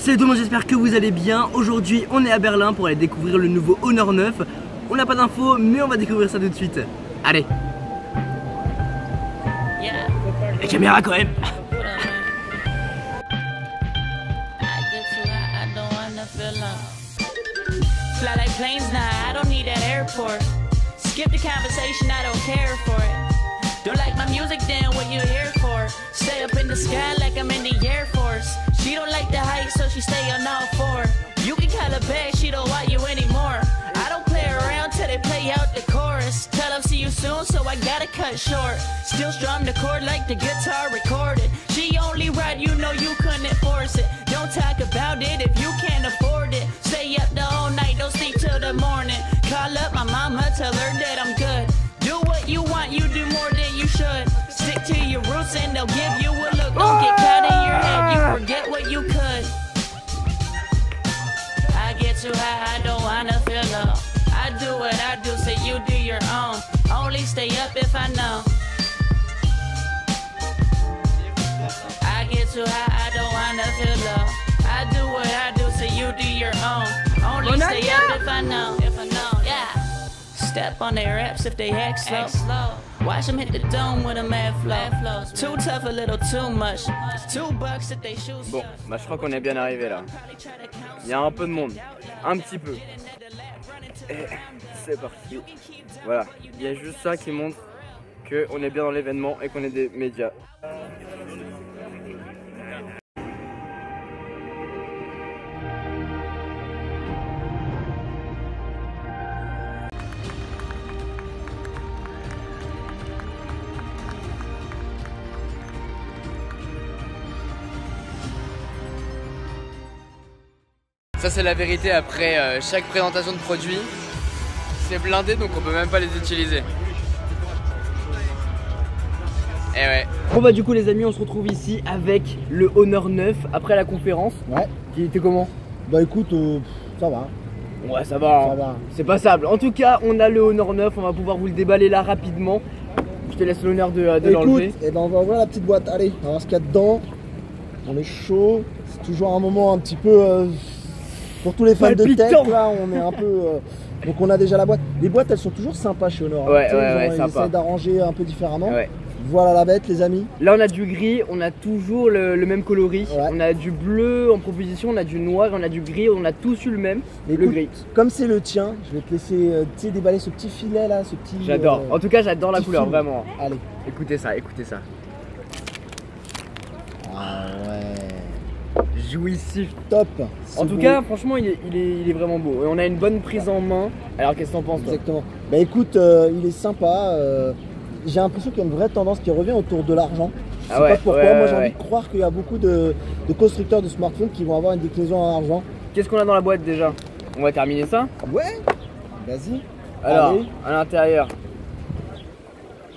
Salut tout le monde, j'espère que vous allez bien. Aujourd'hui on est à Berlin pour aller découvrir le nouveau Honor 9. On n'a pas d'infos mais on va découvrir ça tout de suite. Allez. La caméra quand même. Fly like planes now, I don't need that airport. Skip the conversation, I don't care for it. Don't like my music, then what you here for? Stay up in the sky like I'm in the Air Force. She don't like the height, so she stay on all four. You can call her back, she don't want you anymore. I don't play around till they play out the chorus. Tell them see you soon, so I gotta cut short. Still strum the chord like the guitar recorded. She only right, you know you couldn't force it. Don't talk about it if you can't afford it. Stay up the whole night, don't sleep till the morning. Call up my mama, tell her that I'm good. Do what you want, you do more than you should. Stick to your roots and they'll give you a look. Don't get caught in your head, you forget what you could. I get too high, I don't wanna feel low. I do what I do, so you do your own. Only stay up if I know. I get too high, I don't wanna feel low. I do what I do, so you do your own. Only stay up if I know, yeah. Step on their reps if they act slow. Watch them hit the dome with a mad flow. Too tough, a little too much. $2 if they shoot. Bon, bah je crois qu'on est bien arrivé là. Il y a un peu de monde, un petit peu. Et c'est parti. Voilà, il y a juste ça qui montre qu'on est bien dans l'événement et qu'on est des médias. Ça c'est la vérité après chaque présentation de produit. C'est blindé donc on peut même pas les utiliser. Et ouais. Bon bah du coup les amis on se retrouve ici avec le Honor 9 après la conférence. Ouais. Qui était comment? Bah écoute, ça va. Ouais ça va, hein. Ça va. C'est passable. En tout cas on a le Honor 9, on va pouvoir vous le déballer là rapidement. Je te laisse l'honneur de l'enlever. Écoute, et ben on va ouvrir la petite boîte, allez, on va voir ce qu'il y a dedans. On est chaud, c'est toujours un moment un petit peu... pour tous les fans de tech, là, on est un peu... donc on a déjà la boîte. Les boîtes, elles sont toujours sympas chez Honor. Ouais, ils sympa. essaient d'arranger un peu différemment. Ouais. Voilà la bête, les amis. Là on a du gris, on a toujours le même coloris. Ouais. On a du bleu en proposition, on a du noir, on a du gris, on a tous eu le même. Écoute, le gris. Comme c'est le tien, je vais te laisser déballer ce petit filet là, ce petit... J'adore. En tout cas j'adore la couleur, film. vraiment. Allez. Écoutez ça, écoutez ça. Ah ouais. Jouissif. Top. En tout cas, franchement, il est vraiment beau. Et on a une bonne prise en main. Alors, qu'est-ce que t'en penses, toi? Exactement. Bah écoute, il est sympa. J'ai l'impression qu'il y a une vraie tendance qui revient autour de l'argent. Je sais pas pourquoi. Moi, j'ai envie de croire qu'il y a beaucoup de constructeurs de smartphones qui vont avoir une déclinaison en argent. Qu'est-ce qu'on a dans la boîte déjà? On va terminer ça. Ouais. Vas-y. Alors, allez. à l'intérieur,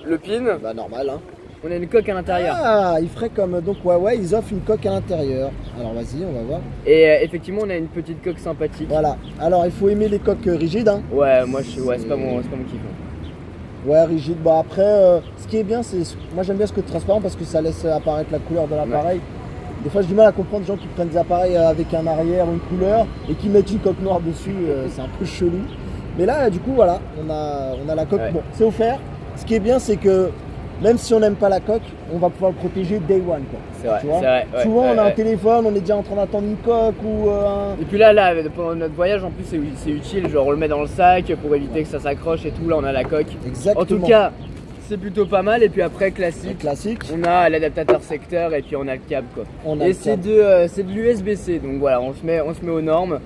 le pin. Bah normal, hein. On a une coque à l'intérieur. Ah, il ferait comme donc Huawei, ils offrent une coque à l'intérieur. Alors vas-y, on va voir. Et effectivement, on a une petite coque sympathique. Voilà. Alors il faut aimer les coques rigides, hein. Ouais, moi c'est pas mon kiff. Ouais, rigide. Bah après, ce qui est bien, c'est moi j'aime bien ce côté transparent parce que ça laisse apparaître la couleur de l'appareil. Ouais. Des fois, j'ai du mal à comprendre des gens qui prennent des appareils avec un arrière ou une couleur et qui mettent une coque noire dessus. C'est un peu chelou. Mais là, du coup, voilà, on a la coque. Ouais. Bon, c'est offert. Ce qui est bien, c'est que même si on n'aime pas la coque, on va pouvoir le protéger day one. C'est vrai, c'est vrai. Ouais, souvent, on a un téléphone, on est déjà en train d'attendre une coque ou un... Et puis là, pendant notre voyage, en plus, c'est utile. Genre, on le met dans le sac pour éviter que ça s'accroche et tout. Là, on a la coque. Exactement. En tout cas, c'est plutôt pas mal. Et puis après, classique. On a l'adaptateur secteur et puis on a le câble, quoi. Et c'est de l'USB-C. Donc voilà, on se met aux normes.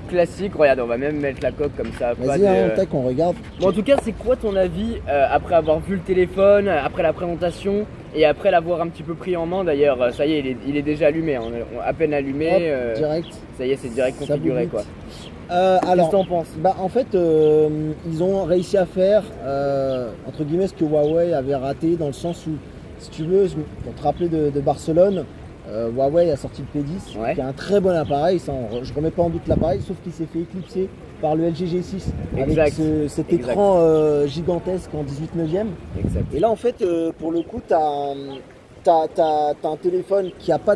Classique, regarde, on va même mettre la coque comme ça. Vas-y, hein, tac, on regarde. Bon, en tout cas, c'est quoi ton avis après avoir vu le téléphone, après la présentation et après l'avoir un petit peu pris en main? D'ailleurs, ça y est, il est déjà allumé, hein, à peine allumé. Hop, direct. Ça y est, c'est direct configuré, quoi. Alors, qu'est-ce que t'en penses? Bah, en fait, ils ont réussi à faire entre guillemets ce que Huawei avait raté, dans le sens où, si tu veux, pour te rappeler de Barcelone, Huawei a sorti le P10, qui est un très bon appareil, ça, je remets pas en doute l'appareil, sauf qu'il s'est fait éclipser par le LG G6 avec cet écran gigantesque en 18/9. Et là en fait pour le coup tu as t'as un téléphone qui a pas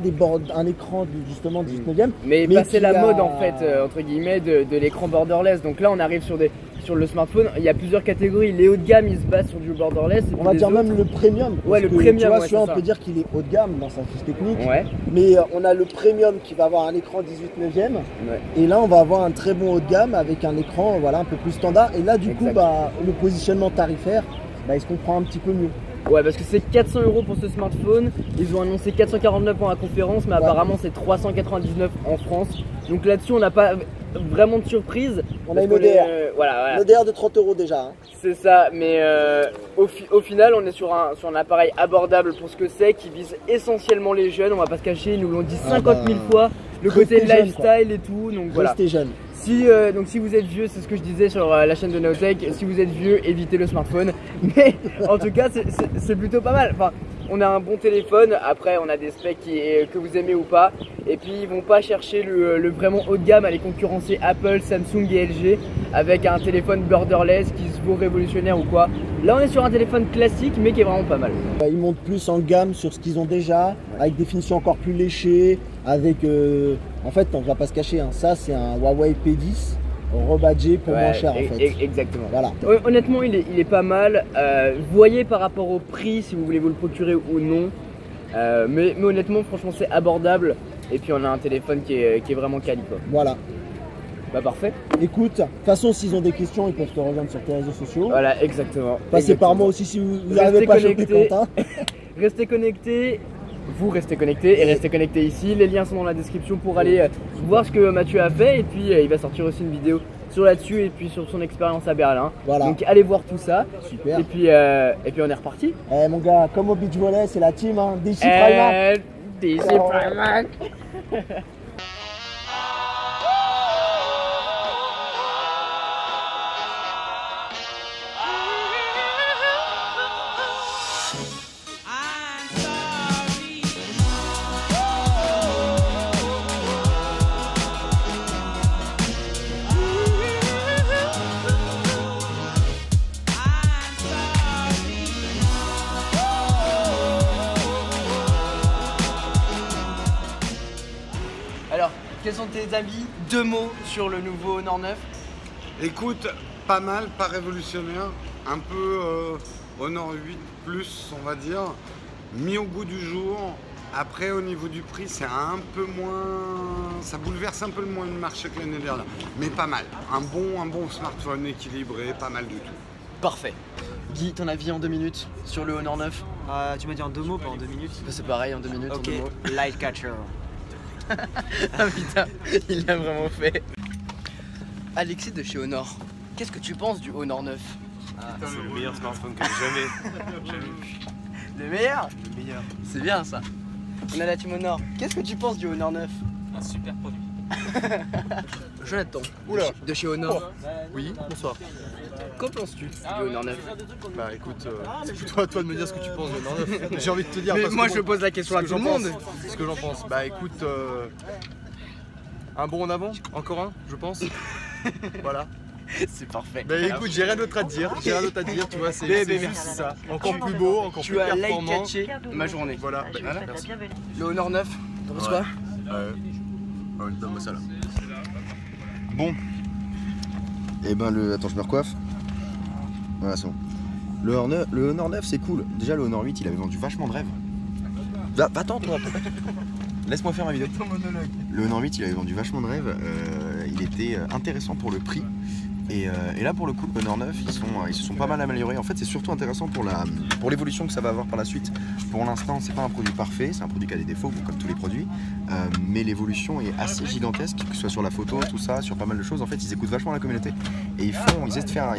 un écran justement 18/9, mais passer la mode en fait entre guillemets de l'écran borderless. Donc là on arrive sur le smartphone, il y a plusieurs catégories. Les hauts de gamme ils se basent sur du borderless. On va dire même le premium. Ouais, le premium. Tu vois, celui-là on peut dire qu'il est haut de gamme dans sa fiche technique. Ouais. Mais on a le premium qui va avoir un écran 18/9. Ouais. Et là on va avoir un très bon haut de gamme avec un écran voilà, un peu plus standard. Et là du coup le positionnement tarifaire, il se comprend un petit peu mieux. Ouais, parce que c'est 400 € pour ce smartphone. Ils ont annoncé 449 pour la conférence, mais apparemment c'est 399 en France. Donc là-dessus, on n'a pas vraiment de surprise. On a une ODR. Voilà. Une ODR de 30 € déjà. Hein. C'est ça, mais au final, on est sur un appareil abordable pour ce que c'est, qui vise essentiellement les jeunes. On va pas se cacher, ils nous l'ont dit 50 000 fois. Le côté lifestyle et tout. Donc voilà. Restez jeune. Donc si vous êtes vieux, c'est ce que je disais sur la chaîne de Nowtech, si vous êtes vieux, évitez le smartphone. Mais en tout cas, c'est plutôt pas mal. Enfin, on a un bon téléphone, après on a des specs que vous aimez ou pas. Et puis ils vont pas chercher le vraiment haut de gamme, aller concurrencer Apple, Samsung et LG avec un téléphone borderless qui se vaut révolutionnaire ou quoi. Là on est sur un téléphone classique mais qui est vraiment pas mal. Ils montent plus en gamme sur ce qu'ils ont déjà, avec des finitions encore plus léchées, avec en fait on va pas se cacher, hein, ça c'est un Huawei P10 rebadgé pour moins cher en fait. Exactement. Voilà. Honnêtement il est pas mal. Voyez par rapport au prix si vous voulez vous le procurer ou non. Mais honnêtement franchement c'est abordable. Et puis on a un téléphone qui est vraiment quali quoi. Voilà. Bah parfait. Écoute, de toute façon s'ils ont des questions ils peuvent te rejoindre sur tes réseaux sociaux. Voilà exactement. Passez par moi aussi si vous n'arrivez pas à choper Quentin. Restez connectés. Vous restez connectés et restez connectés ici. Les liens sont dans la description pour aller voir ce que Mathieu a fait. Et puis il va sortir aussi une vidéo sur là-dessus et puis sur son expérience à Berlin. Voilà. Donc allez voir tout ça. Super. Et puis on est reparti. Mon gars, comme au beach volley, c'est la team hein. DC Primark. DC Primark. Alors, quels sont tes avis? 2 mots sur le nouveau Honor 9. Écoute, pas mal, pas révolutionnaire, un peu Honor 8 plus, on va dire, mis au goût du jour. Après, au niveau du prix, c'est un peu moins, ça bouleverse un peu le moins le marché que l'année dernière, mais pas mal. Un bon smartphone équilibré, pas mal du tout. Parfait. Guy, ton avis en 2 minutes sur le Honor 9? Tu m'as dit en 2 mots, pas en 2 minutes? C'est pareil, en 2 minutes. Ok, en 2 mots. Light Catcher. Ah putain, il l'a vraiment fait. Alexis de chez Honor, qu'est-ce que tu penses du Honor 9? C'est le meilleur smartphone que j'ai jamais vu. Le meilleur? Le meilleur. C'est bien ça. On a la team Honor. Qu'est-ce que tu penses du Honor 9? Un super produit. Jonathan, Oula. de chez Honor. Oui, bonsoir. Qu'en penses-tu du Honor 9? Bah écoute, c'est plutôt à toi de me dire ce que tu penses de Honor 9. J'ai envie de te dire. Mais parce moi que je pose la question à tout le monde. Ce que j'en pense. Bah écoute, un bon en avant, encore un, je pense. Voilà. C'est parfait. Bah écoute, j'ai rien d'autre à te dire. Tu vois, c'est juste ça. Encore plus beau, encore plus Tu as like performant. catché ma journée. Voilà, bah, merci. Le Honor 9, t'en penses quoi? Donne-moi ça là. Bon. Et ben attends, je me recoiffe. Voilà, c'est bon. Le Honor 9 c'est cool. Déjà le Honor 8 il avait vendu vachement de rêves. Va-t'en toi. Laisse-moi faire ma vidéo. Le Honor 8 il avait vendu vachement de rêves. Il était intéressant pour le prix. Et là pour le coup le Honor 9 ils se sont pas mal améliorés. En fait c'est surtout intéressant pour l'évolution que ça va avoir par la suite. Pour l'instant c'est pas un produit parfait, c'est un produit qui a des défauts comme tous les produits, mais l'évolution est assez gigantesque, que ce soit sur la photo, tout ça, sur pas mal de choses. En fait ils écoutent vachement la communauté et ils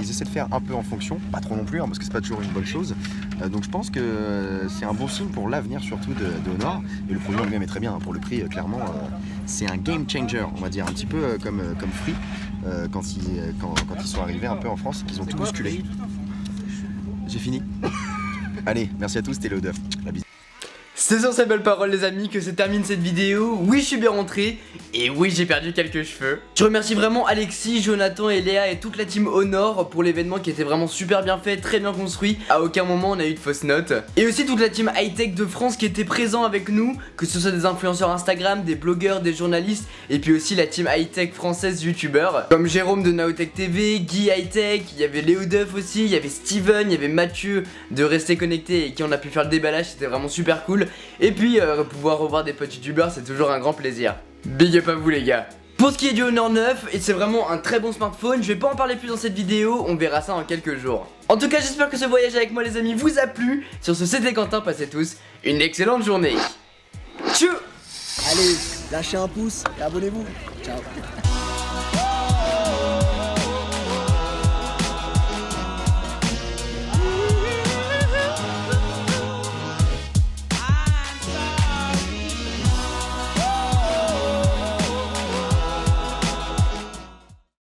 essaient de faire un peu en fonction, pas trop non plus hein, parce que c'est pas toujours une bonne chose. Donc je pense que c'est un bon signe pour l'avenir surtout de Honor, et le produit lui-même est très bien hein, pour le prix clairement. C'est un game changer on va dire, un petit peu comme Free. Quand ils sont arrivés un peu en France, qu'ils ont tout bousculé. J'ai fini. Allez, merci à tous, c'était le Duff. La bise. C'est sur ces belles paroles les amis que se termine cette vidéo. Oui, je suis bien rentré et oui, j'ai perdu quelques cheveux. Je remercie vraiment Alexis, Jonathan et Léa et toute la team Honor pour l'événement qui était vraiment super bien fait, très bien construit. À aucun moment on a eu de fausses notes. Et aussi toute la team high-tech de France qui était présent avec nous, que ce soit des influenceurs Instagram, des blogueurs, des journalistes et puis aussi la team high-tech française youtubeurs comme Jérôme de Naotech TV, Guy High-tech, il y avait Léo Duff aussi, il y avait Steven, il y avait Mathieu de Rester Connecté et qui on a pu faire le déballage, c'était vraiment super cool. Et puis pouvoir revoir des potes youtubeurs c'est toujours un grand plaisir. Big up à vous les gars. Pour ce qui est du Honor 9, et c'est vraiment un très bon smartphone, je vais pas en parler plus dans cette vidéo, on verra ça en quelques jours. En tout cas j'espère que ce voyage avec moi les amis vous a plu. Sur ce c'était Quentin, passez tous une excellente journée. Tchou. Allez, lâchez un pouce et abonnez-vous. Ciao.